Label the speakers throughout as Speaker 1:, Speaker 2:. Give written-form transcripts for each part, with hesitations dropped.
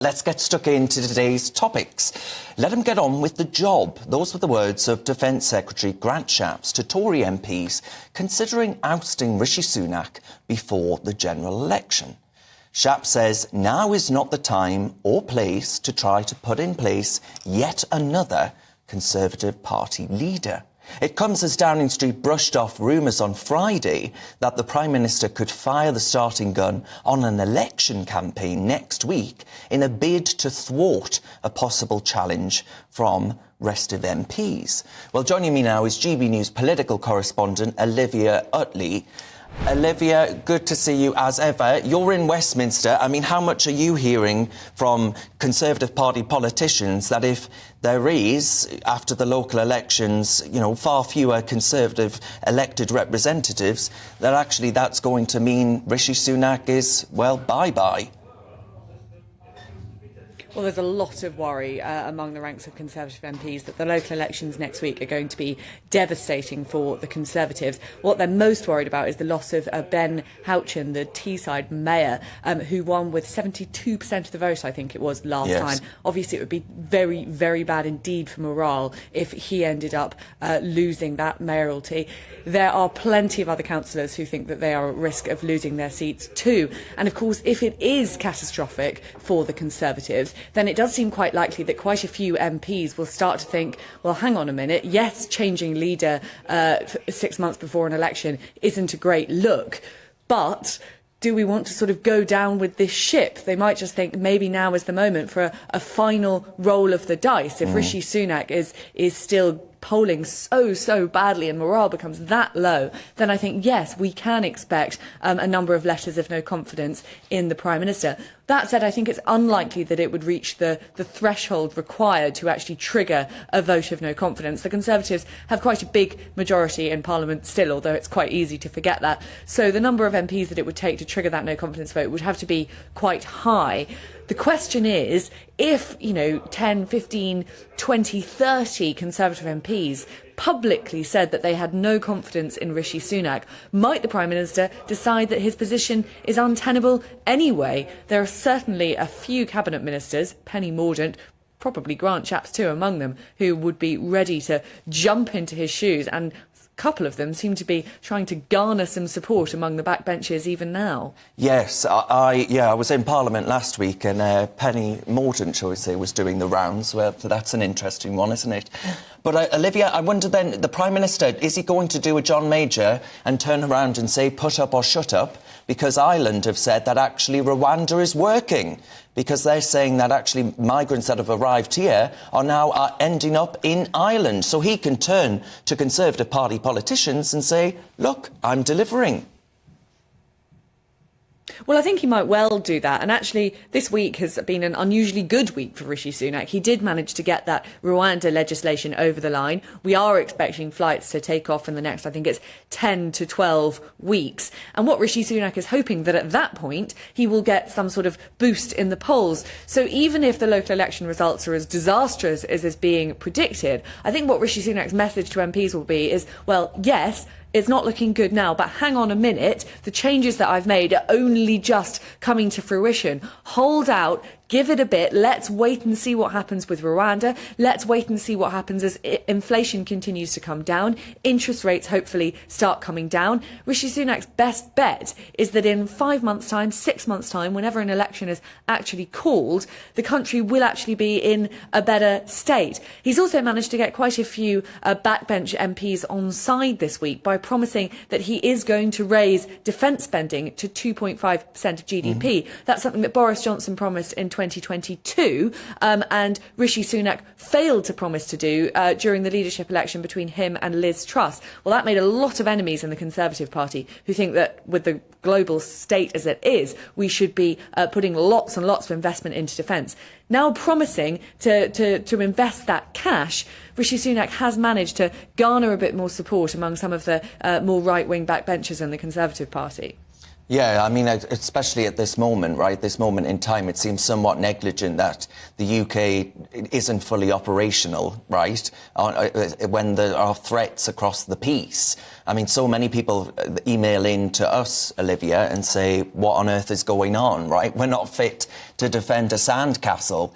Speaker 1: Let's get stuck into today's topics. Let him get on with the job. Those were the words of Defence Secretary Grant Shapps to Tory MPs considering ousting Rishi Sunak before the general election. Shapps says now is not the time or place to try to put in place yet another Conservative Party leader. It comes as Downing Street brushed off rumours on Friday that the Prime Minister could fire the starting gun on an election campaign next week in a bid to thwart a possible challenge from restive MPs. Well, joining me now is GB News political correspondent Olivia Utley. Olivia, good to see you as ever. You're in Westminster. I mean, how much are you hearing from Conservative Party politicians that if there is, after the local elections, far fewer Conservative elected representatives, that actually that's going to mean Rishi Sunak is, well, bye-bye?
Speaker 2: Well, there's a lot of worry among the ranks of Conservative MPs that the local elections next week are going to be devastating for the Conservatives. What they're most worried about is the loss of Ben Houchen, the Teesside mayor, who won with 72% of the vote, I think it was, last time. Obviously, it would be very, very bad indeed for morale if he ended up losing that mayoralty. There are plenty of other councillors who think that they are at risk of losing their seats too. And of course, if it is catastrophic for the Conservatives, then it does seem quite likely that quite a few MPs will start to think, well, hang on a minute, yes, changing leader 6 months before an election isn't a great look, but do we want to sort of go down with this ship? They might just think maybe now is the moment for a final roll of the dice. If Rishi Sunak is still polling so badly and morale becomes that low, then I think, yes, we can expect a number of letters of no confidence in the Prime Minister. That said, I think it's unlikely that it would reach the threshold required to actually trigger a vote of no confidence. The Conservatives have quite a big majority in Parliament still, although it's quite easy to forget that. So the number of MPs that it would take to trigger that no confidence vote would have to be quite high. The question is, if, 10, 15, 20, 30 Conservative MPs publicly said that they had no confidence in Rishi Sunak, might the Prime Minister decide that his position is untenable anyway? There are certainly a few Cabinet Ministers, Penny Mordaunt, probably Grant Shapps too among them, who would be ready to jump into his shoes, and a couple of them seem to be trying to garner some support among the backbenchers even now.
Speaker 1: Yes, I was in Parliament last week and Penny Mordaunt, shall we say, was doing the rounds. Well, that's an interesting one, isn't it? But Olivia, I wonder then, the Prime Minister, is he going to do a John Major and turn around and say put up or shut up? Because Ireland have said that actually Rwanda is working, because they're saying that actually migrants that have arrived here are now ending up in Ireland. So he can turn to Conservative Party politicians and say, look, I'm delivering.
Speaker 2: Well, I think he might well do that. And actually, this week has been an unusually good week for Rishi Sunak. He did manage to get that Rwanda legislation over the line. We are expecting flights to take off in the next, I think it's 10 to 12 weeks. And what Rishi Sunak is hoping that at that point, he will get some sort of boost in the polls. So even if the local election results are as disastrous as is being predicted, I think what Rishi Sunak's message to MPs will be is, well, yes, it's not looking good now, but hang on a minute, the changes that I've made are only just coming to fruition. Hold out, give it a bit, let's wait and see what happens with Rwanda, let's wait and see what happens as inflation continues to come down, interest rates hopefully start coming down. Rishi Sunak's best bet is that in 5 months' time, 6 months' time, whenever an election is actually called, the country will actually be in a better state. He's also managed to get quite a few backbench MPs on side this week by promising that he is going to raise defence spending to 2.5% of GDP. That's something that Boris Johnson promised in 2022 and Rishi Sunak failed to promise to do during the leadership election between him and Liz Truss. Well, that made a lot of enemies in the Conservative Party who think that with the global state as it is, we should be putting lots and lots of investment into defence. Now promising to invest that cash, Rishi Sunak has managed to garner a bit more support among some of the more right-wing backbenchers in the Conservative Party.
Speaker 1: Yeah, I mean, especially at this moment, right, this moment in time, it seems somewhat negligent that the UK isn't fully operational, right, when there are threats across the piece. I mean, so many people email in to us, Olivia, and say, what on earth is going on, right? We're not fit to defend a sandcastle.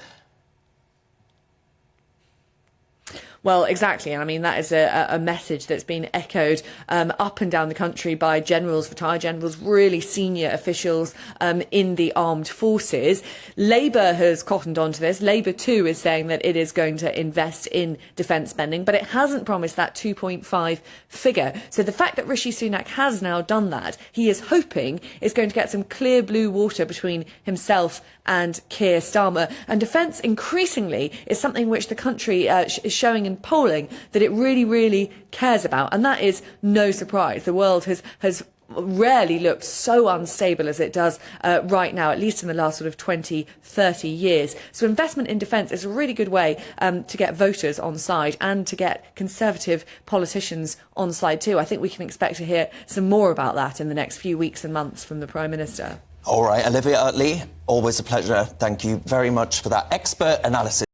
Speaker 2: Well, exactly. And I mean, that is a message that's been echoed up and down the country by generals, retired generals, really senior officials in the armed forces. Labour has cottoned onto this. Labour, too, is saying that it is going to invest in defence spending, but it hasn't promised that 2.5 figure. So the fact that Rishi Sunak has now done that, he is hoping is going to get some clear blue water between himself and Keir Starmer. And defence, increasingly, is something which the country is showing in polling that it really, really cares about. And that is no surprise. The world has rarely looked so unstable as it does right now, at least in the last sort of 20, 30 years. So investment in defence is a really good way to get voters on side and to get Conservative politicians on side too. I think we can expect to hear some more about that in the next few weeks and months from the Prime Minister.
Speaker 1: All right, Olivia Utley, always a pleasure. Thank you very much for that expert analysis.